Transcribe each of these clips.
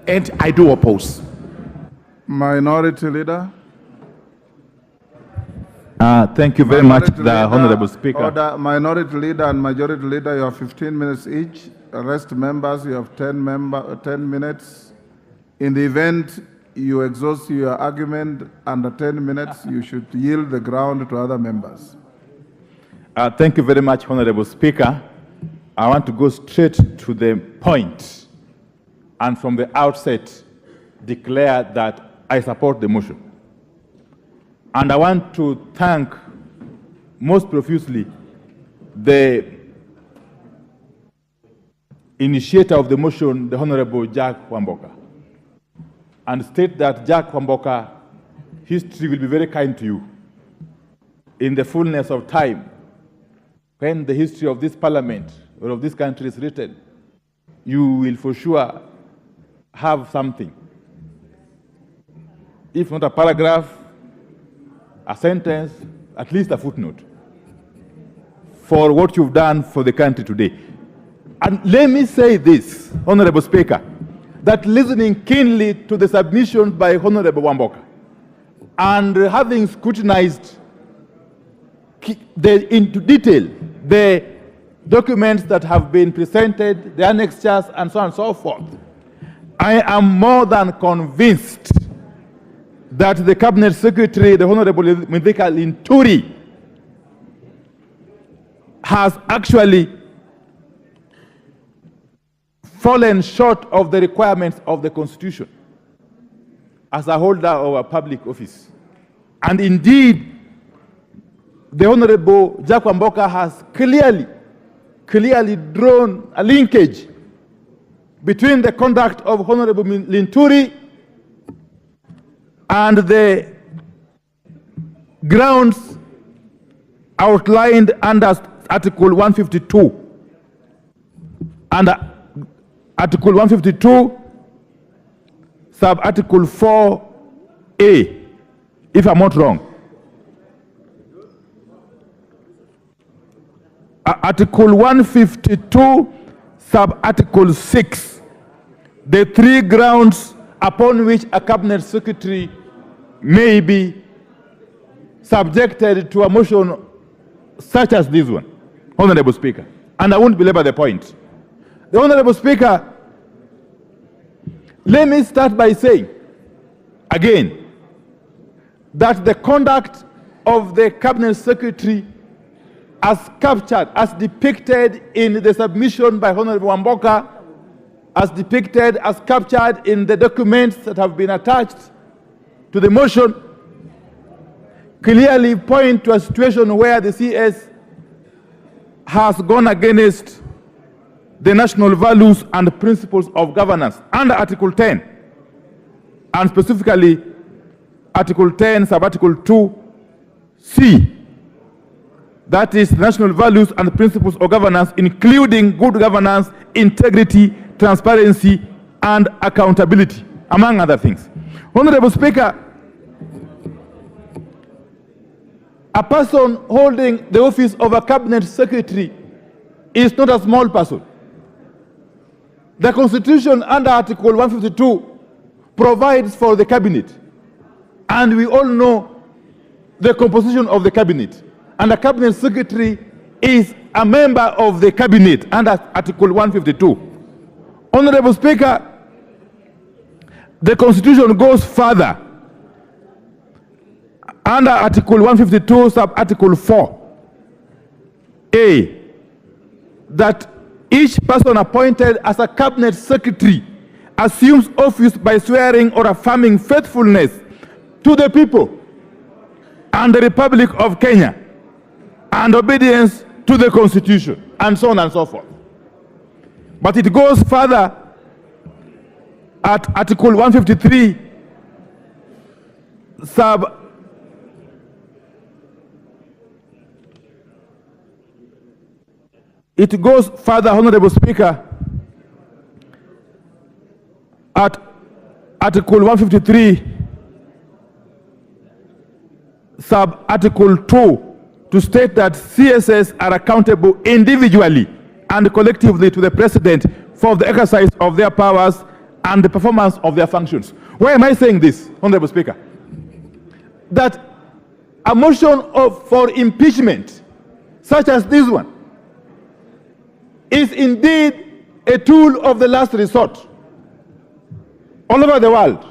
and I do oppose. Minority Leader. Thank you very much, the Honorable Speaker. Order. Minority Leader and Majority Leader, you have 15 minutes each. The rest members, you have 10 minutes. In the event you exhaust your argument under 10 minutes, you should yield the ground to other members. Thank you very much, Honorable Speaker. I want to go straight to the point and from the outset declare that I support the motion. And I want to thank most profusely the initiator of the motion, the Honorable Jack Wamboka, and state that Jack Wamboka, history will be very kind to you. In the fullness of time, when the history of this parliament or of this country is written, you will for sure have something. If not a paragraph, a sentence, at least a footnote for what you've done for the country today. And let me say this, Honorable Speaker, that listening keenly to the submissions by Honorable Wamboka and having scrutinized into detail the documents that have been presented, the annexures, and so on and so forth, I am more than convinced that the Cabinet Secretary, the Honorable Linturi, has actually fallen short of the requirements of the Constitution as a holder of a public office. And indeed, the Honorable Jack Wamboka has clearly drawn a linkage between the conduct of Honorable Linturi and the grounds outlined under Article 152. Under Article 152, sub-Article 4A, if I'm not wrong. Article 152, sub-Article 6, the three grounds upon which a Cabinet Secretary may be subjected to a motion such as this one, Honorable Speaker. And I won't belabor the point. The Honorable Speaker, let me start by saying, again, that the conduct of the Cabinet Secretary as captured, as depicted in the submission by Honorable Wamboka, as depicted, as captured in the documents that have been attached to the motion, clearly point to a situation where the CS has gone against the national values and principles of governance under Article 10, and specifically Article 10, sub-Article 2C, that is national values and principles of governance, including good governance, integrity, transparency, and accountability, among other things. Honorable Speaker, a person holding the office of a Cabinet Secretary is not a small person. The Constitution under Article 152 provides for the Cabinet, and we all know the composition of the Cabinet. And the Cabinet Secretary is a member of the Cabinet under Article 152. Honorable Speaker, the Constitution goes further. Under Article 152, sub-Article 4A, that each person appointed as a Cabinet Secretary assumes office by swearing or affirming faithfulness to the people and the Republic of Kenya and obedience to the Constitution, and so on and so forth. But it goes further at Article 153, it goes further, Honorable Speaker, at Article 153, sub-Article 2, to state that CSS are accountable individually and collectively to the President for the exercise of their powers and the performance of their functions. Why am I saying this, Honorable Speaker? That a motion for impeachment, such as this one, is indeed a tool of the last resort all over the world.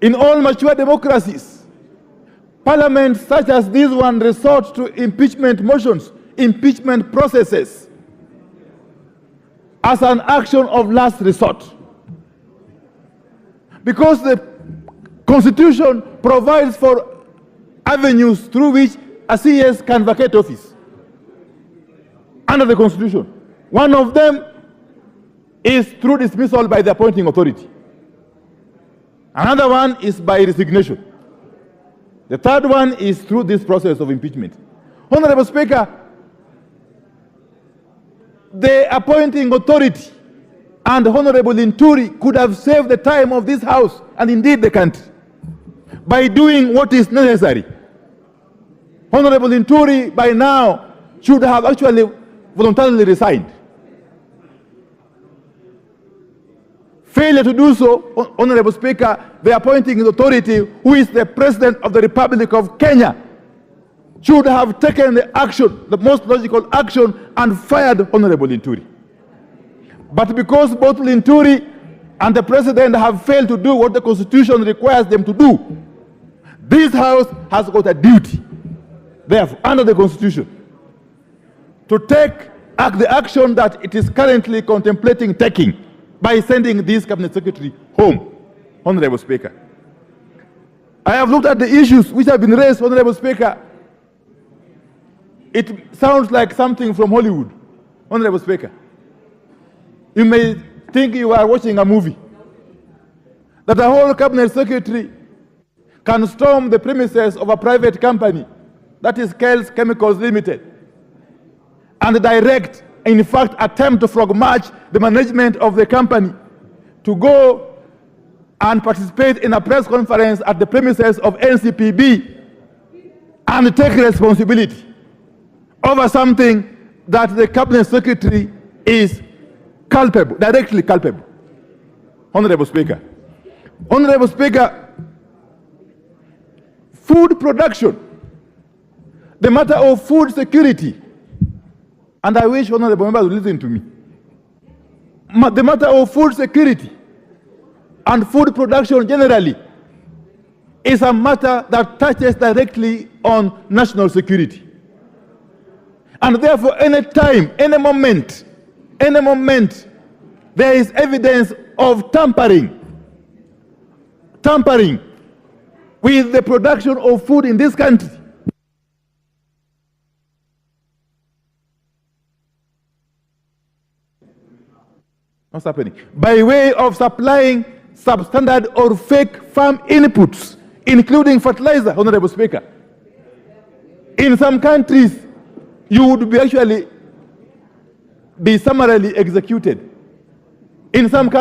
In all mature democracies, parliaments such as this one resort to impeachment motions, impeachment processes, as an action of last resort. Because the Constitution provides for avenues through which a CS can vacate office under the Constitution. One of them is through dismissal by the appointing authority. Another one is by resignation. The third one is through this process of impeachment. Honorable Speaker, the appointing authority and Honorable Linturi could have saved the time of this House and indeed the country by doing what is necessary. Honorable Linturi by now should have actually voluntarily resigned. Failure to do so, Honorable Speaker, the appointing authority, who is the President of the Republic of Kenya, should have taken the action, the most logical action, and fired Honorable Linturi. But because both Linturi and the President have failed to do what the Constitution requires them to do, this House has got a duty, therefore, under the Constitution, to take the action that it is currently contemplating taking by sending this Cabinet Secretary home, Honorable Speaker. I have looked at the issues which have been raised, Honorable Speaker. It sounds like something from Hollywood, Honorable Speaker. You may think you are watching a movie, that a whole Cabinet Secretary can storm the premises of a private company, that is Kel's Chemicals Limited, and direct, in fact, attempt to frog march the management of the company to go and participate in a press conference at the premises of NCPB and take responsibility over something that the Cabinet Secretary is culpable, directly culpable. Honorable Speaker. Honorable Speaker, food production, the matter of food security, and I wish honorable members would listen to me. The matter of food security and food production generally is a matter that touches directly on national security. And therefore, any time, any moment, there is evidence of tampering with the production of food in this country, what's happening? By way of supplying substandard or fake farm inputs, including fertilizer, Honorable Speaker. In some countries, you would be actually be summarily executed. In some countries,